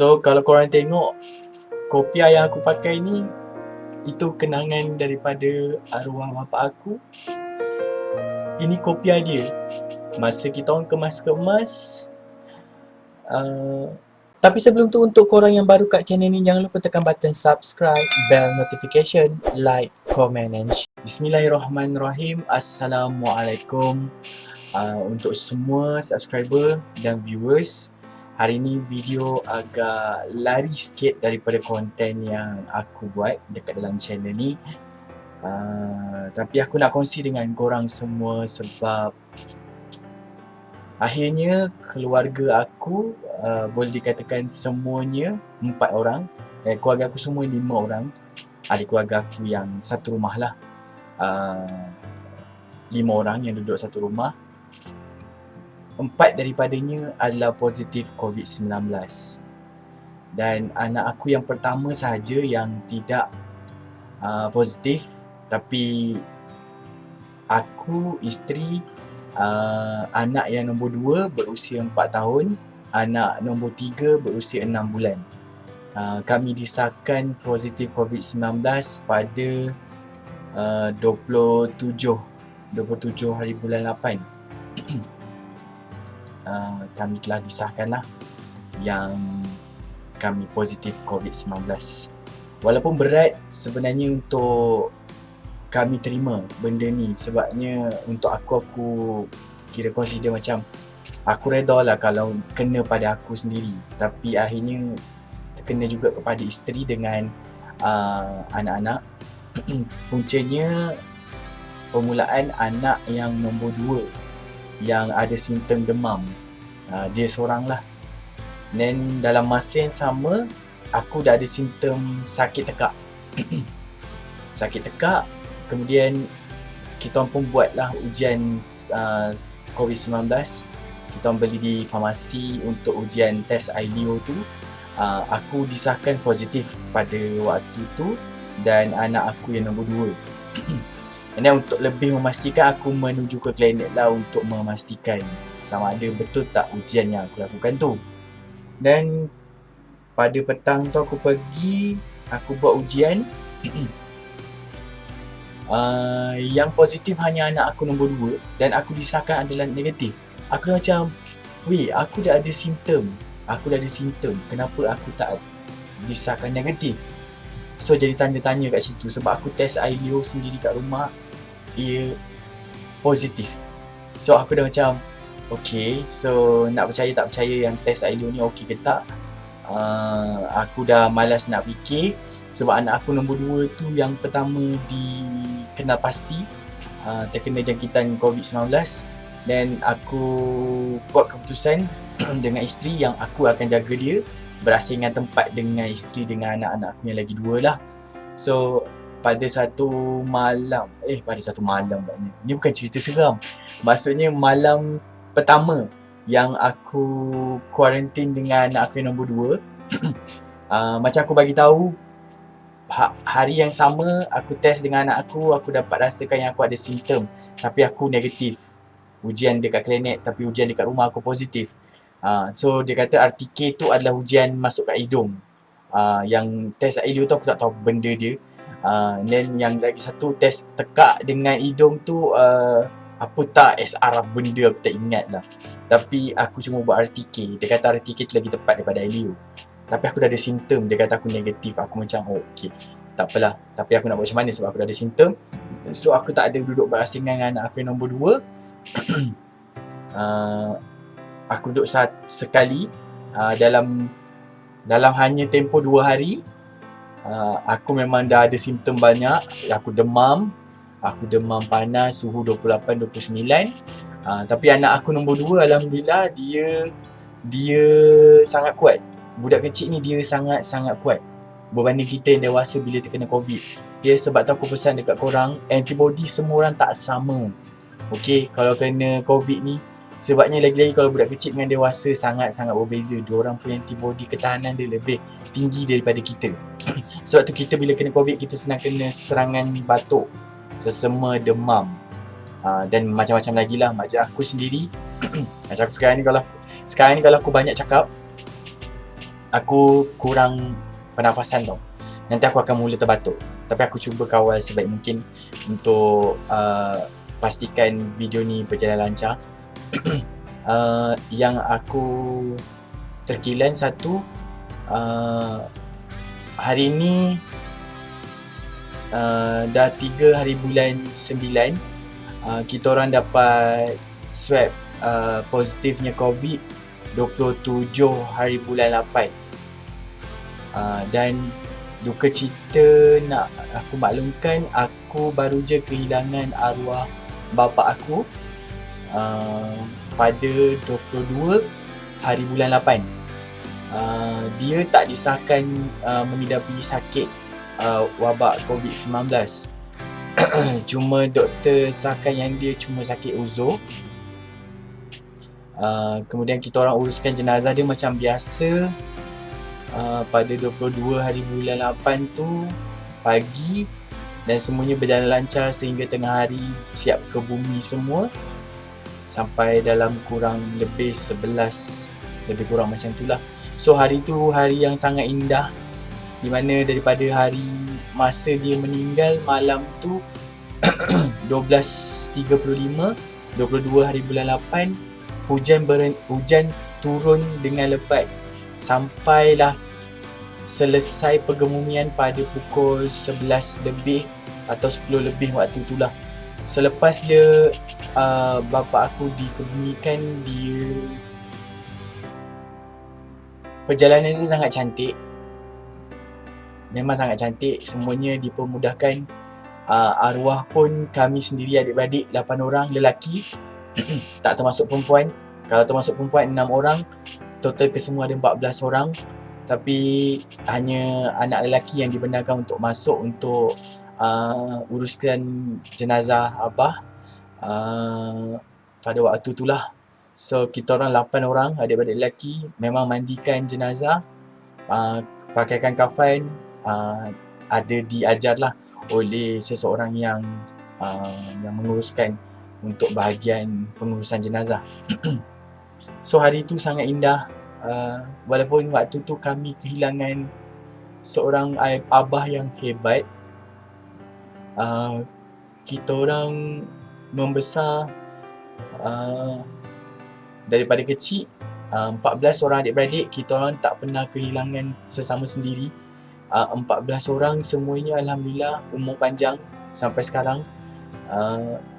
So kalau korang tengok kopiah yang aku pakai ni, itu kenangan daripada arwah bapa aku. Ini kopiah dia masa kita orang kemas-kemas. Tapi sebelum tu, untuk korang yang baru kat channel ni, jangan lupa tekan button subscribe, bell notification, like, comment and share. Bismillahirrahmanirrahim. Assalamualaikum untuk semua subscriber dan viewers. Hari ni video agak lari sikit daripada konten yang aku buat dekat dalam channel ni. Tapi aku nak kongsi dengan korang semua sebab akhirnya keluarga aku, boleh dikatakan semuanya 4 orang. Keluarga aku semua 5 orang. Adik keluarga aku yang satu rumah lah. 5 orang yang duduk satu rumah. 4 daripadanya adalah positif COVID-19. Dan anak aku yang pertama sahaja yang tidak positif. Tapi aku, isteri, anak yang nombor 2 berusia 4 tahun, anak nombor 3 berusia 6 bulan. Kami disahkan positif COVID-19 pada 27 hari bulan 8. Kami telah disahkan lah yang kami positif COVID-19. Walaupun berat sebenarnya untuk kami terima benda ni, sebabnya untuk aku kira consider macam aku reda lah kalau kena pada aku sendiri, tapi akhirnya kena juga kepada isteri dengan anak-anak. Puncanya permulaan anak yang nombor 2 yang ada simptom demam, dia seorang lah. Dan dalam masa yang sama aku dah ada simptom sakit tekak. Sakit tekak. Kemudian kita pun buatlah ujian COVID-19. Kita beli di farmasi untuk ujian test ILEO tu. Aku disahkan positif pada waktu tu, dan anak aku yang nombor 2. Dan untuk lebih memastikan, aku menuju ke klinik lah untuk memastikan sama ada betul tak ujian yang aku lakukan tu. Dan pada petang tu aku pergi, aku buat ujian. Yang positif hanya anak aku nombor 2 dan aku disahkan adalah negatif. Aku dah macam, weh, aku dah ada simptom. Kenapa aku tak disahkan negatif? So jadi tanya-tanya kat situ. Sebab aku test ILEO sendiri kat rumah, ia positif. So aku dah macam, okay, so nak percaya tak percaya yang test ILEO ni okey ke tak? Aku dah malas nak fikir. Sebab anak aku nombor 2 tu yang pertama dikenal pasti terkena jangkitan COVID-19. Dan aku buat keputusan dengan isteri yang aku akan jaga dia, berasingan tempat dengan isteri dengan anak-anak aku yang lagi 2 lah. So pada satu malam maknanya, ni bukan cerita seram. Maksudnya malam pertama yang aku kuarantin dengan anak aku yang nombor 2, macam aku bagi tahu, hari yang sama aku test dengan anak aku dapat rasakan yang aku ada simptom, tapi aku negatif. Ujian dekat klinik, tapi ujian dekat rumah aku positif. So dia kata RTK tu adalah ujian masuk kat hidung. Yang test ILEO tu aku tak tahu benda dia. Dan yang lagi satu test tekak dengan hidung tu, apa tak SR benda aku tak ingat lah. Tapi aku cuma buat RTK. Dia kata RTK tu lagi tepat daripada ILEO. Tapi aku dah ada simptom. Dia kata aku negatif. Aku macam, oh okay, tak apalah. Tapi aku nak buat macam mana sebab aku dah ada simptom. So aku tak ada duduk berasingan dengan anak aku yang nombor 2. Aku duduk sekali dalam hanya tempoh 2 hari. Aku memang dah ada simptom banyak. Aku demam panas, suhu 28-29. Tapi anak aku nombor 2, alhamdulillah, dia sangat kuat. Budak kecil ni dia sangat kuat berbanding kita yang dewasa bila terkena COVID. Sebab tu aku pesan dekat korang, antibody semua orang tak sama. Okay, kalau kena COVID ni, sebabnya lagi-lagi kalau budak kecil dengan dewasa sangat-sangat berbeza. Diorang punya antibody ketahanan dia lebih tinggi daripada kita. Sebab tu kita bila kena COVID, kita senang kena serangan batuk, sesama, demam, dan macam-macam lagi lah. Macam aku sendiri macam aku sekarang ni kalau aku banyak cakap, aku kurang pernafasan tau. Nanti aku akan mula terbatuk. Tapi aku cuba kawal sebaik mungkin untuk pastikan video ni berjalan lancar. Yang aku terkilan satu, hari ni dah 3 hari bulan 9, kita orang dapat swab positifnya COVID 27 hari bulan 8. Dan duka cita nak aku maklumkan, aku baru je kehilangan arwah bapa aku pada 22 hari bulan 8. Dia tak disahkan mengidapi sakit wabak COVID-19. Cuma doktor sahkan yang dia cuma sakit uzur. Kemudian kita orang uruskan jenazah dia macam biasa. Pada 22 hari bulan 8 tu pagi, dan semuanya berjalan lancar sehingga tengah hari siap ke bumi semua, sampai dalam kurang lebih 11, lebih kurang macam tu lah. So hari tu hari yang sangat indah, di mana daripada hari masa dia meninggal malam tu 12.35, 22 hari bulan 8, hujan turun dengan lebat sampailah selesai pengebumian pada pukul 11 lebih atau 10 lebih waktu itulah. Selepas dia bapa aku dikebumikan, dia perjalanan dia sangat cantik. Memang sangat cantik, semuanya dipermudahkan. Arwah pun kami sendiri adik-beradik 8 orang lelaki, tak termasuk perempuan. Kalau termasuk perempuan 6 orang. Total kesemua ada 14 orang. Tapi hanya anak lelaki yang dibenarkan untuk masuk untuk uruskan jenazah abah pada waktu itulah. So kita orang 8 orang adik-beradik lelaki memang mandikan jenazah, pakaikan kafan, ada diajarlah oleh seseorang yang menguruskan untuk bahagian pengurusan jenazah. So hari tu sangat indah. Walaupun waktu tu kami kehilangan seorang abah yang hebat. Kita orang membesar daripada kecil, 14 orang adik-beradik, kita orang tak pernah kehilangan sesama sendiri. 14 orang semuanya alhamdulillah umur panjang sampai sekarang,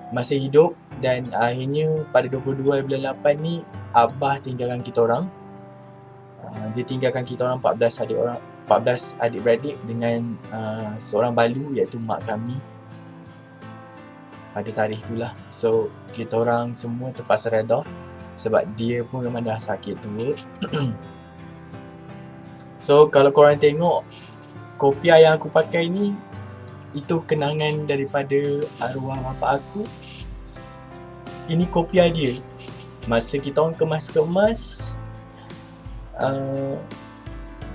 masih hidup. Dan akhirnya pada 22 bulan 8 ni abah tinggalkan kita orang. Dia tinggalkan kita orang 14 adik-beradik dengan seorang balu iaitu mak kami pada tarikh itulah. So kita orang semua terpaksa redha sebab dia pun memang dah sakit tua. So kalau korang tengok kopiah yang aku pakai ni, itu kenangan daripada arwah bapa aku. Ini kopiah dia masa kita orang kemas-kemas.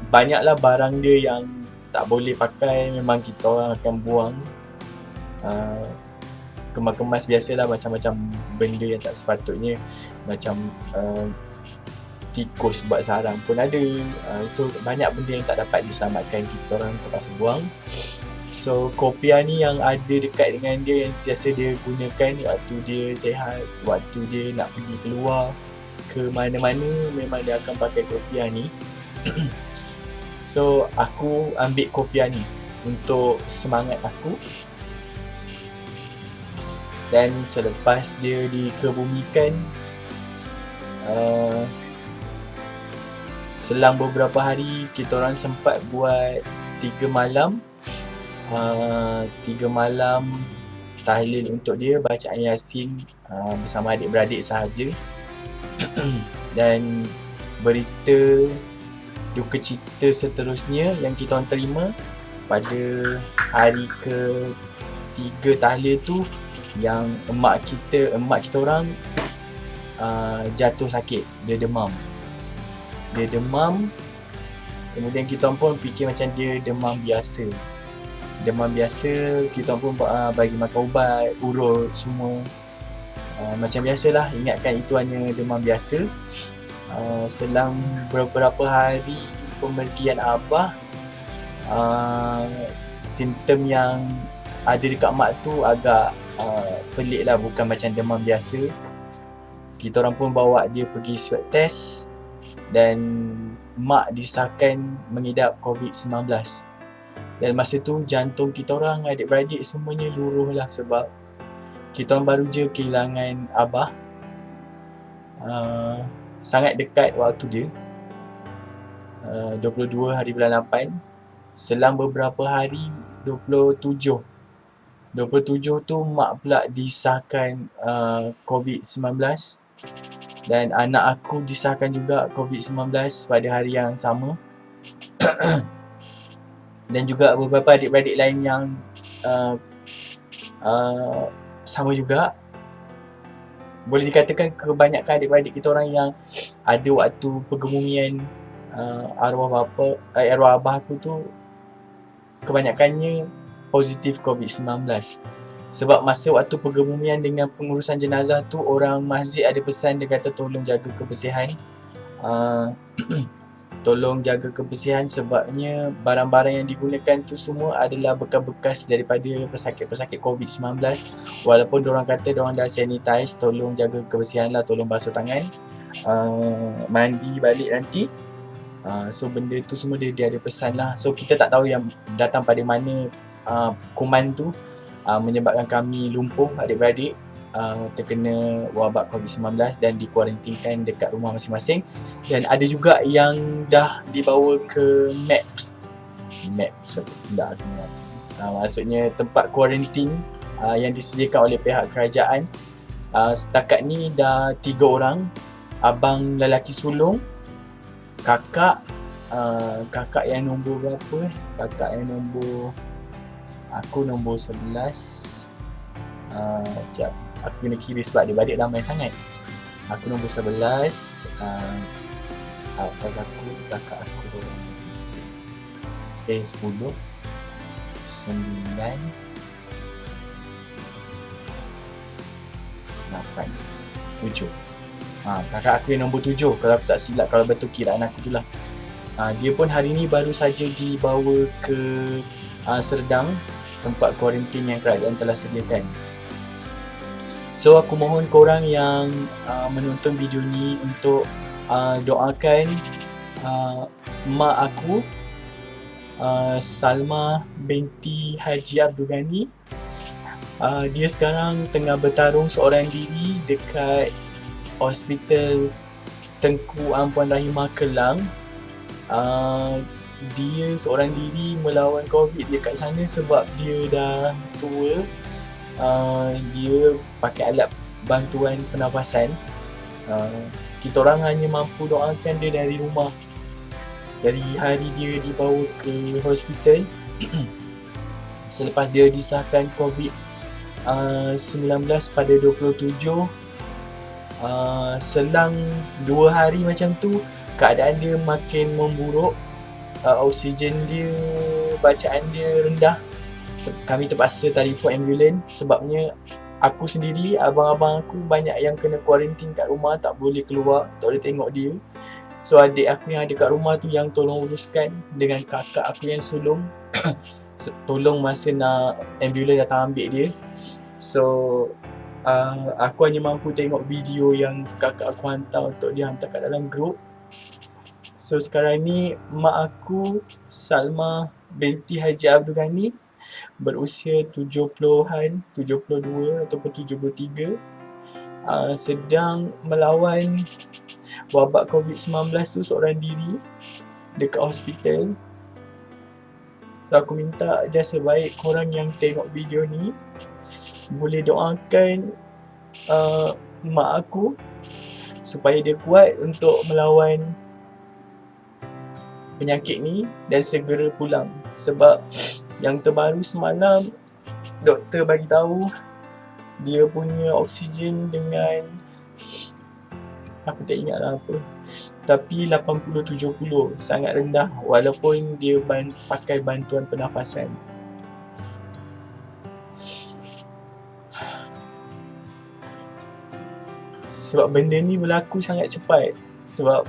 Banyaklah barang dia yang tak boleh pakai, memang kita orang akan buang. Kemas-kemas biasalah, macam-macam benda yang tak sepatutnya, macam tikus buat sarang pun ada. So banyak benda yang tak dapat diselamatkan, kita orang terpaksa buang. So kopiah ni yang ada dekat dengan dia, yang sentiasa dia gunakan waktu dia sihat, waktu dia nak pergi keluar ke mana-mana, memang dia akan pakai kopiah ni. So aku ambil kopiah ni untuk semangat aku. Dan selepas dia dikebumikan, selang beberapa hari kita orang sempat buat 3 malam tahlil untuk dia, bacaan Yasin bersama adik-beradik sahaja. Dan berita duka cita seterusnya yang kita orang terima pada hari ke-3 tahlil tu, yang emak kita orang jatuh sakit. Dia demam. Kemudian kita pun fikir macam dia demam biasa. Kita pun bagi makan ubat, urut semua. Macam biasalah, ingatkan itu hanya demam biasa. Selang beberapa hari pemergian abah, simptom yang ada dekat mak tu agak pelik lah, bukan macam demam biasa. Kita orang pun bawa dia pergi swab test dan mak disahkan mengidap COVID-19. Dan masa tu jantung kita orang adik-beradik semuanya luruh lah, sebab kita orang baru je kehilangan abah sangat dekat waktu dia, 22 hari bulan 8. Selang beberapa hari, 27 tu mak pula disahkan COVID-19 dan anak aku disahkan juga COVID-19 pada hari yang sama. Dan juga beberapa adik-beradik lain yang sama juga. Boleh dikatakan kebanyakan adik-beradik kita orang yang ada waktu pergemumian arwah abah aku tu, kebanyakannya positif COVID-19. Sebab masa waktu pergemumian dengan pengurusan jenazah tu, orang masjid ada pesan, dia kata tolong jaga kebersihan. Tolong jaga kebersihan sebabnya barang-barang yang digunakan tu semua adalah bekas-bekas daripada pesakit-pesakit COVID-19. Walaupun diorang kata diorang dah sanitize, tolong jaga kebersihan lah, tolong basuh tangan, mandi balik nanti. So benda tu semua dia ada pesan lah. So kita tak tahu yang datang pada mana kuman tu menyebabkan kami lumpuh adik-beradik, terkena wabak COVID-19 dan dikuarantinkan dekat rumah masing-masing. Dan ada juga yang dah dibawa ke maksudnya tempat kuarantin yang disediakan oleh pihak kerajaan. Setakat ni dah 3 orang, abang lelaki sulung, kakak yang nombor berapa? Kakak yang nombor, aku nombor 11. Sekejap, aku kena kira sebab adik-beradik ramai sangat. Aku nombor 11, atas aku, kakak aku 10, 9, 8, 7. Kakak aku yang nombor 7, kalau aku tak silap, kalau betul kiraan aku tu lah. Dia pun hari ni baru saja dibawa ke Serdang, tempat kuarantin yang kerajaan telah sediakan. So aku mohon korang yang menonton video ni untuk doakan mak aku, Salma binti Haji Abdul Ghani. Dia sekarang tengah bertarung seorang diri dekat Hospital Tengku Ampuan Rahimah Kelang. Dia seorang diri melawan COVID dekat sana sebab dia dah tua. Dia pakai alat bantuan pernafasan. Kita orang hanya mampu doakan dia dari rumah. Dari hari dia dibawa ke hospital selepas dia disahkan COVID-19 pada 27, selang 2 hari macam tu, keadaan dia makin memburuk. Oksigen dia, bacaan dia rendah. Kami terpaksa telefon ambulans sebabnya aku sendiri, abang-abang aku banyak yang kena kuarantin kat rumah, tak boleh keluar, tak boleh tengok dia. So adik aku yang ada kat rumah tu yang tolong uruskan, dengan kakak aku yang sulung tolong masa nak ambulans datang ambil dia. So aku hanya mampu tengok video yang kakak aku hantar untuk dia hantar kat dalam group. So sekarang ni mak aku, Salma binti Haji Abdul Ghani, berusia 70-an, 72 ataupun 73, sedang melawan wabak COVID-19 tu seorang diri dekat hospital. So aku minta jasa baik korang yang tengok video ni boleh doakan mak aku supaya dia kuat untuk melawan penyakit ni dan segera pulang. Sebab yang terbaru semalam, doktor bagi tahu dia punya oksigen dengan, aku tak ingat lah apa, tapi 80-70, sangat rendah walaupun dia pakai bantuan pernafasan. Sebab benda ni berlaku sangat cepat. Sebab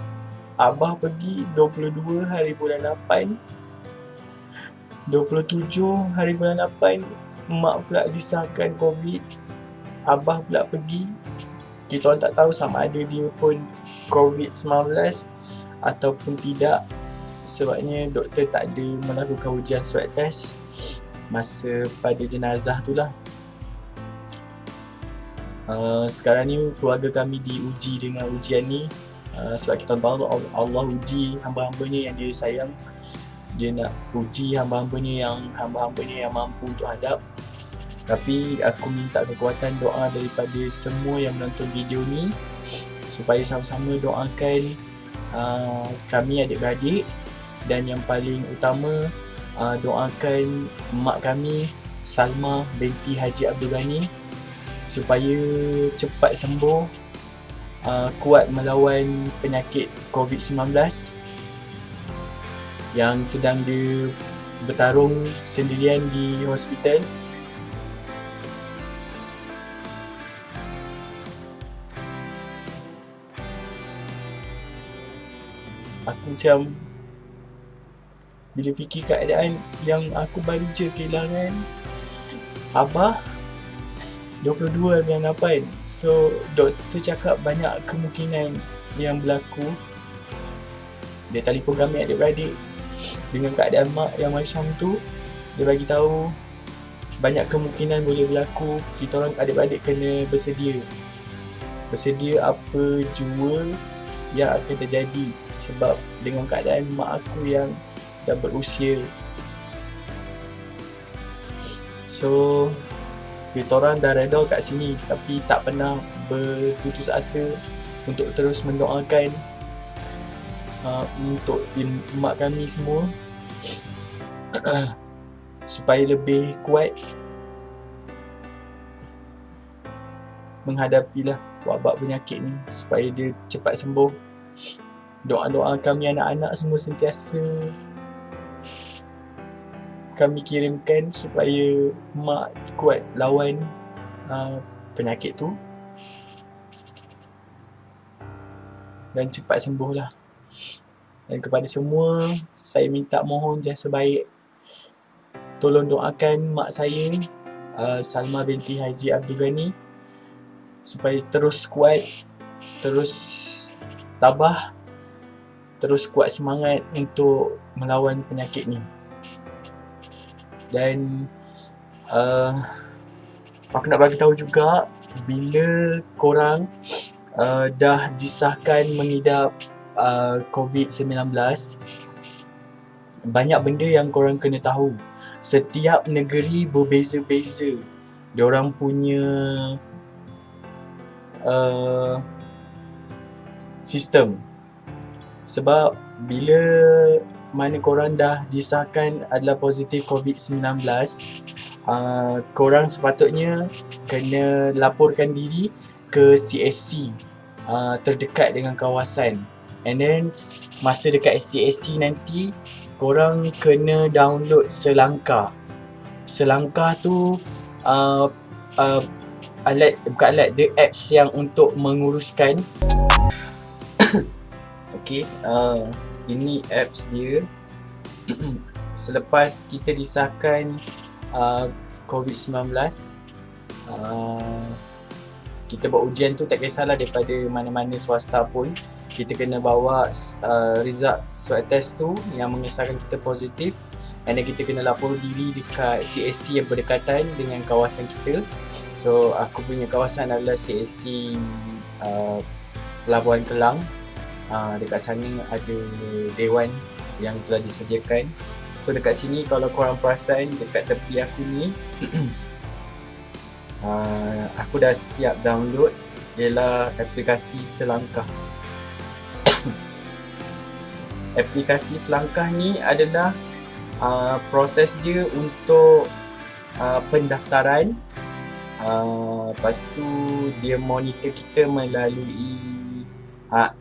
Abah pergi 22 hari bulan 8, 27 hari bulan 8 mak pula disahkan COVID. Abah pula pergi. Kita orang tak tahu sama ada dia pun COVID-19 ataupun tidak, sebabnya doktor tak ada melakukan ujian swab test masa pada jenazah tu lah. Sekarang ni keluarga kami diuji dengan ujian ni, sebab kita tahu Allah uji hamba-hambanya yang dia sayang. Dia nak uji hamba-hambanya yang mampu untuk hadap. Tapi aku minta kekuatan doa daripada semua yang menonton video ni, supaya sama-sama doakan kami adik-beradik, dan yang paling utama doakan mak kami Salma binti Haji Abdul Ghani supaya cepat sembuh, kuat melawan penyakit COVID-19 yang sedang dia bertarung sendirian di hospital. Aku macam bila fikir keadaan yang aku baru je kehilangan Abah 22 bulan 8. So doktor cakap banyak kemungkinan yang berlaku. Dia telefon kami adik-beradik dengan keadaan mak yang macam tu. Dia bagi tahu banyak kemungkinan boleh berlaku. Kita orang adik-beradik kena bersedia apa jua yang akan terjadi, sebab dengan keadaan mak aku yang dah berusia. So kita orang dah reda kat sini, tapi tak pernah berputus asa untuk terus mendoakan untuk mak kami semua supaya lebih kuat menghadapilah wabak penyakit ni, supaya dia cepat sembuh. Doa-doa kami anak-anak semua sentiasa kami kirimkan supaya mak kuat lawan penyakit tu dan cepat sembuh lah. Dan kepada semua, saya minta mohon jasa baik, tolong doakan mak saya Salma binti Haji Abdul Ghani supaya terus kuat, terus tabah, terus kuat semangat untuk melawan penyakit ni. Dan aku nak bagi tahu juga, bila korang dah disahkan mengidap COVID-19, banyak benda yang korang kena tahu. Setiap negeri berbeza-beza diorang punya sistem. Sebab bila mana korang dah disahkan adalah positif COVID-19, korang sepatutnya kena laporkan diri ke CSC terdekat dengan kawasan. And then masa dekat CSC nanti, korang kena download Selangkah. Selangkah tu the apps yang untuk menguruskan. Okay, ini apps dia. Selepas kita disahkan COVID-19, kita buat ujian tu tak kisahlah daripada mana-mana swasta pun, kita kena bawa result swab test tu yang mengisahkan kita positif, and then kita kena lapor diri dekat CSC yang berdekatan dengan kawasan kita. So aku punya kawasan adalah CSC Pelabuhan Kelang. Dekat sana ada dewan yang telah disediakan. So dekat sini kalau korang perasan, dekat tepi aku ni aku dah siap download, ialah aplikasi Selangkah. Aplikasi Selangkah ni adalah proses dia untuk pendaftaran. Lepas tu dia monitor kita melalui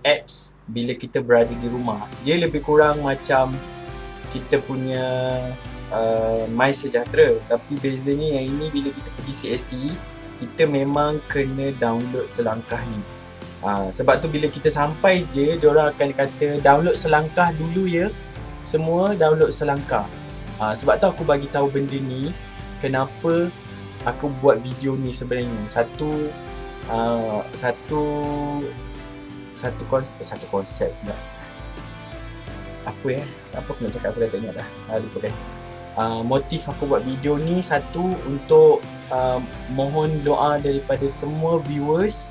apps bila kita berada di rumah. Dia lebih kurang macam kita punya My Sejahtera, tapi bezanya yang ini bila kita pergi CSC, kita memang kena download Selangkah ni. Sebab tu bila kita sampai je, diorang akan kata download selangkah dulu ya. Semua download selangkah. Sebab tu aku bagi tahu benda ni, kenapa aku buat video ni sebenarnya. Satu konsep pula. Apa siapa aku nak cakap, aku dah tak ingat dah. Lupa kan. Motif aku buat video ni, satu untuk mohon doa daripada semua viewers,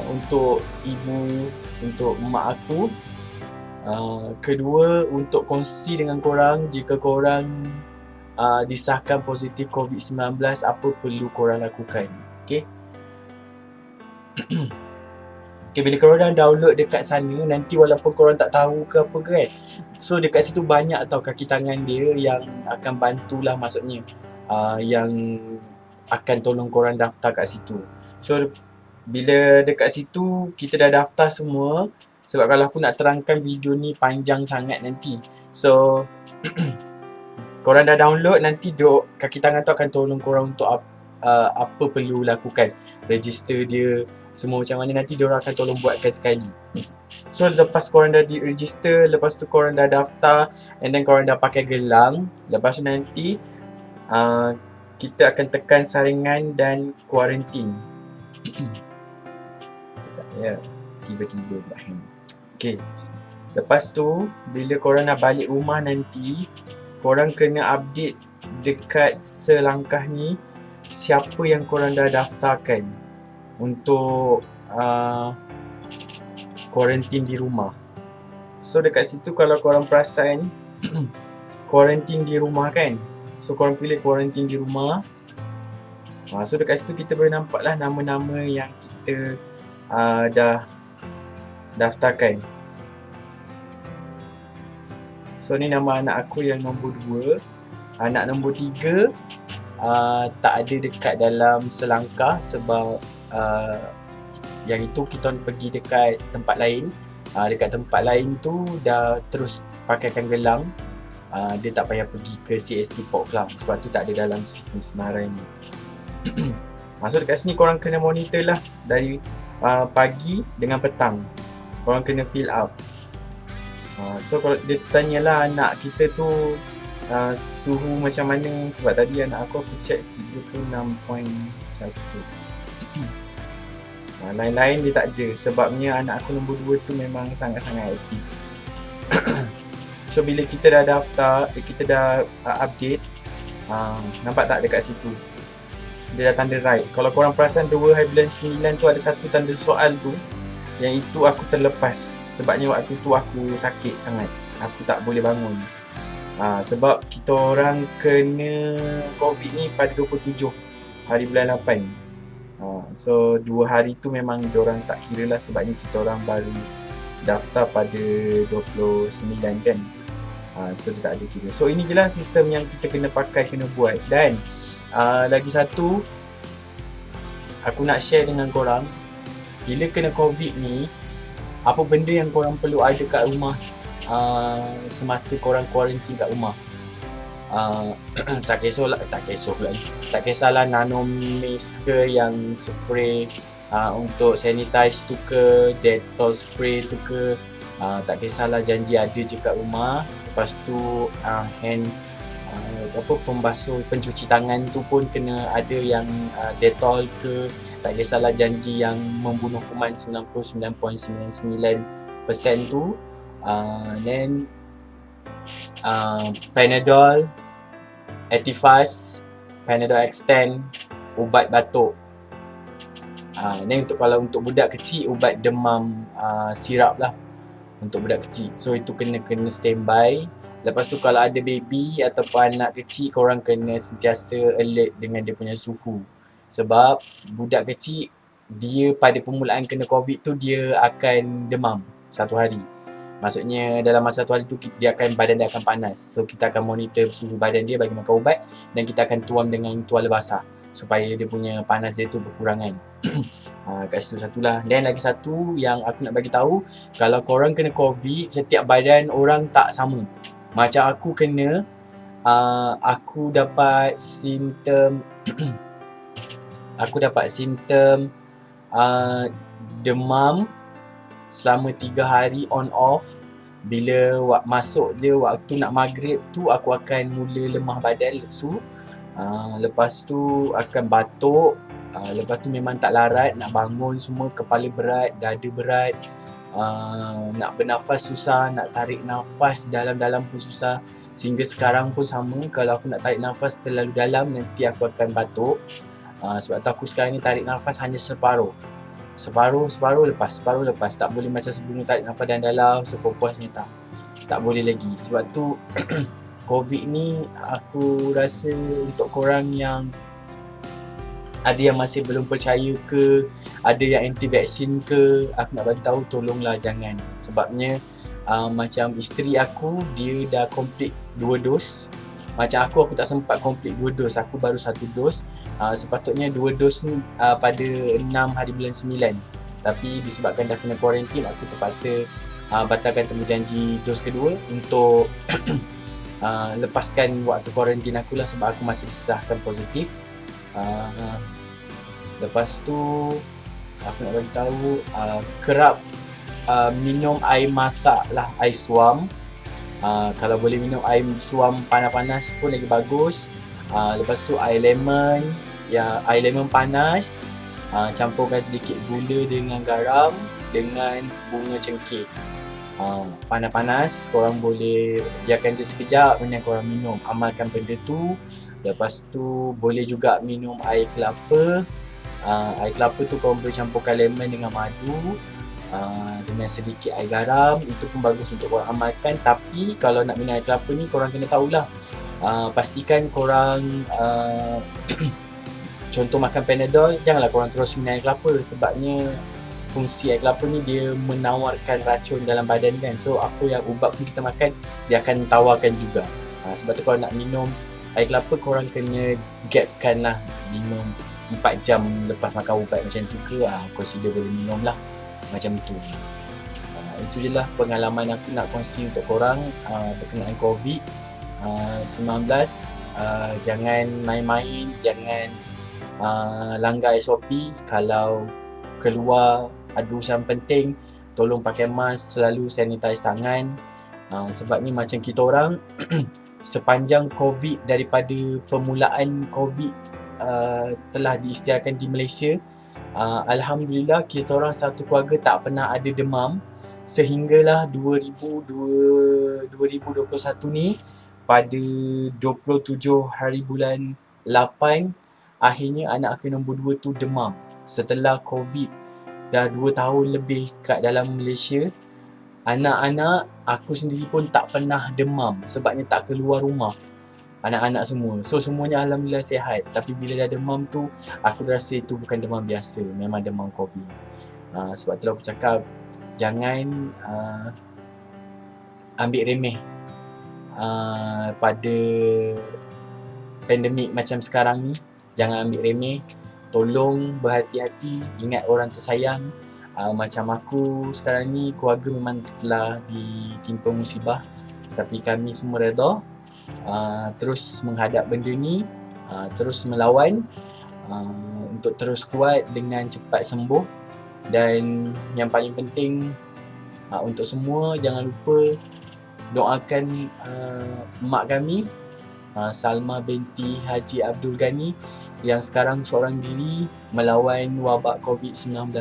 untuk ibu, untuk mak aku. Kedua, untuk kongsi dengan korang jika korang disahkan positif COVID-19, apa perlu korang lakukan. Okay. Okay, bila korang download dekat sana, nanti walaupun korang tak tahu ke apa ke kan, so dekat situ banyak tau kaki tangan dia yang akan bantulah, maksudnya yang akan tolong korang daftar kat situ. So bila dekat situ kita dah daftar semua, sebab kalau aku nak terangkan video ni panjang sangat nanti. So korang dah download, nanti kaki tangan tu akan tolong korang untuk apa perlu lakukan, register dia semua macam mana, nanti diorang akan tolong buatkan sekali. So lepas korang dah di-register, lepas tu korang dah daftar, and then korang dah pakai gelang, lepas tu nanti kita akan tekan saringan dan kuarantin. Tiba-tiba pula. Okay, lepas tu bila korang nak balik rumah nanti, korang kena update dekat selangkah ni siapa yang korang dah daftarkan untuk kuarantin di rumah. So dekat situ kalau korang perasan kuarantin di rumah kan, so korang pilih kuarantin di rumah. So dekat situ kita boleh nampak lah nama-nama yang kita dah daftarkan. So ni nama anak aku yang nombor 2. Anak nombor 3 tak ada dekat dalam selangkah sebab yang itu kita pergi dekat tempat lain. Dekat tempat lain tu dah terus pakaikan gelang. Dia tak payah pergi ke CSC Port Klang sebab tu tak ada dalam sistem senarai ni. So dekat sini korang kena monitor lah dari pagi dengan petang. Korang kena fill up. So kalau dia tanyalah anak kita tu suhu macam mana, sebab tadi anak aku check 36.1. Lain-lain dia tak ada, sebabnya anak aku nombor 2 tu memang sangat-sangat aktif. So bila kita dah daftar, kita dah update, nampak tak dekat situ dia dah tanda right. Kalau korang perasan 2 bulan 9 tu ada satu tanda soal tu, yang itu aku terlepas sebabnya waktu tu aku sakit sangat, aku tak boleh bangun. Sebab kita orang kena COVID ni pada 27 hari bulan 8. So 2 hari tu memang diorang tak kira lah, sebabnya kita orang baru daftar pada 29 kan. So dia tak ada kira. So ini je lah sistem yang kita kena pakai, kena buat. Dan lagi satu aku nak share dengan korang, bila kena COVID ni, apa benda yang korang perlu ada kat rumah semasa korang kuarantin kat rumah. Tak kisahlah Nanomist ke, yang spray untuk sanitize tu ke, Dettol spray tu ke, tak kisahlah, janji ada je kat rumah. Lepas tu hand pembasuh pencuci tangan tu pun kena ada yang Dettol ke, tak kisahlah, janji yang membunuh kuman 99.99% tu. Then Panadol, Actifast, Panadol Extend, ubat batuk. Then kalau untuk budak kecil, ubat demam sirap lah untuk budak kecil. So itu kena standby. Lepas tu kalau ada baby ataupun anak kecil, korang kena sentiasa alert dengan dia punya suhu. Sebab budak kecil, dia pada permulaan kena COVID tu dia akan demam 1 hari. Maksudnya dalam masa 1 hari tu badan dia akan panas. So kita akan monitor suhu badan dia, bagi makan ubat, dan kita akan tuam dengan tuala basah supaya dia punya panas dia tu berkurangan. Kat situ satulah. Dan lagi satu yang aku nak bagi tahu, kalau korang kena COVID, setiap badan orang tak sama. Macam aku kena, aku dapat simptom demam selama 3 hari on off. Bila masuk je waktu nak maghrib tu, aku akan mula lemah badan, lesu. Lepas tu akan batuk. Lepas tu memang tak larat, nak bangun semua, kepala berat, dada berat, nak bernafas susah, nak tarik nafas dalam-dalam pun susah. Sehingga sekarang pun sama, kalau aku nak tarik nafas terlalu dalam, nanti aku akan batuk. Sebab tu aku sekarang ni tarik nafas hanya separuh lepas. Tak boleh macam sebelum tarik nafas dalam sepuas-puasnya, tak boleh lagi. Sebab tu COVID ni aku rasa untuk korang yang ada yang masih belum percaya ke, ada yang anti vaksin ke, aku nak bagi tahu, tolonglah jangan. Sebabnya macam isteri aku, dia dah complete 2 dos. Macam aku tak sempat complete 2 dos, aku baru 1 dos. Sepatutnya 2 dos ni pada 6 hari bulan 9. Tapi disebabkan dah kena kuarantin, aku terpaksa batalkan temujanji dos kedua untuk lepaskan waktu kuarantin aku lah, sebab aku masih disahkan positif. Lepas tu aku nak bagi tahu, kerap minum air masak lah, air suam. Kalau boleh minum air suam panas-panas pun lagi bagus. Lepas tu air lemon, air lemon panas, campurkan sedikit gula dengan garam dengan bunga cengkeh. Panas-panas, korang boleh biarkan dia sekejap, kemudian korang minum. Amalkan benda tu. Lepas tu boleh juga minum air kelapa. Air kelapa tu korang boleh campurkan lemon dengan madu, dengan sedikit air garam. Itu pun bagus untuk korang amalkan. Tapi kalau nak minum air kelapa ni, korang kena tahulah, pastikan korang contoh makan Panadol, janganlah korang terus minum air kelapa. Sebabnya fungsi air kelapa ni dia menawarkan racun dalam badan kan. So apa yang ubat pun kita makan, dia akan tawarkan juga. Sebab tu kalau nak minum air kelapa, korang kena gapkan lah, minum 4 jam lepas makan ubat macam tu ke, consider boleh minum lah macam tu. Itu je lah pengalaman aku nak kongsi untuk korang berkenaan COVID-19. Jangan main-main, jangan langgar SOP. Kalau keluar ada urusan penting, tolong pakai mask, selalu sanitize tangan. Sebabnya macam kita orang sepanjang COVID, daripada permulaan COVID telah diisytiharkan di Malaysia, Alhamdulillah kita orang satu keluarga tak pernah ada demam. Sehinggalah 2021 ni, pada 27 hari bulan 8, akhirnya anak aku nombor 2 tu demam. Setelah COVID dah 2 tahun lebih kat dalam Malaysia, anak-anak aku sendiri pun tak pernah demam sebabnya tak keluar rumah, anak-anak semua. So semuanya Alhamdulillah sihat. Tapi bila dah demam tu, aku rasa itu bukan demam biasa, memang demam COVID. Sebab tu aku cakap, jangan ambil remeh pada pandemik macam sekarang ni. Jangan ambil remeh, tolong berhati-hati, ingat orang tersayang. Macam aku sekarang ni, keluarga memang telah ditimpa musibah, tapi kami semua reda terus menghadap benda ni, terus melawan, untuk terus kuat dengan cepat sembuh. Dan yang paling penting, untuk semua jangan lupa doakan mak kami, Salma binti Haji Abdul Ghani, yang sekarang seorang diri melawan wabak COVID-19.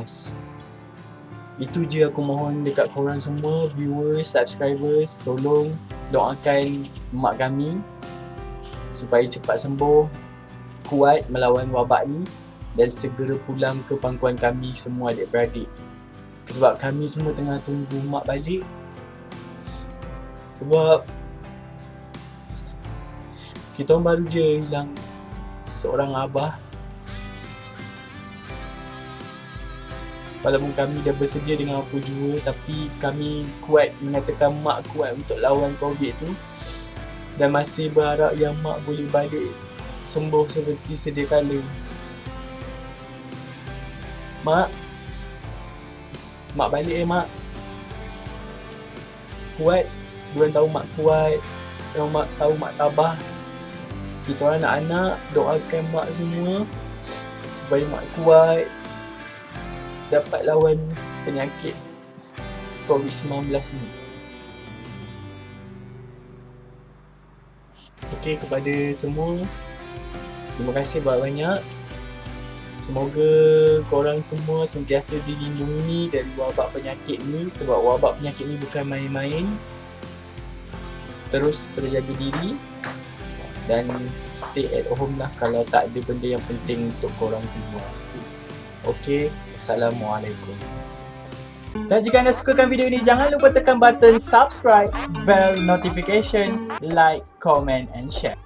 Itu je aku mohon dekat korang semua, viewers, subscribers, tolong doakan mak kami supaya cepat sembuh, kuat melawan wabak ni, dan segera pulang ke pangkuan kami semua adik-beradik. Sebab kami semua tengah tunggu mak balik. Sebab kita orang baru je hilang seorang abah. Walaupun kami dah bersedia dengan apa jua, tapi kami kuat mengatakan mak kuat untuk lawan COVID tu, dan masih berharap yang mak boleh balik sembuh seperti sedia kala. Mak balik mak. Kuat. Diorang tahu mak kuat. Diorang tahu mak tabah. Kita orang anak-anak doakan mak semua supaya mak kuat. dapat lawan penyakit COVID-19 ni. Okey, kepada semua, terima kasih banyak. Semoga korang semua sentiasa dilindungi dari wabak penyakit ni, sebab wabak penyakit ni bukan main-main. Terus terjaga diri dan stay at home lah kalau tak ada benda yang penting untuk korang keluar. Okey, Assalamualaikum. Dan jika anda sukakan video ini, jangan lupa tekan button subscribe, bell notification, like, comment and share.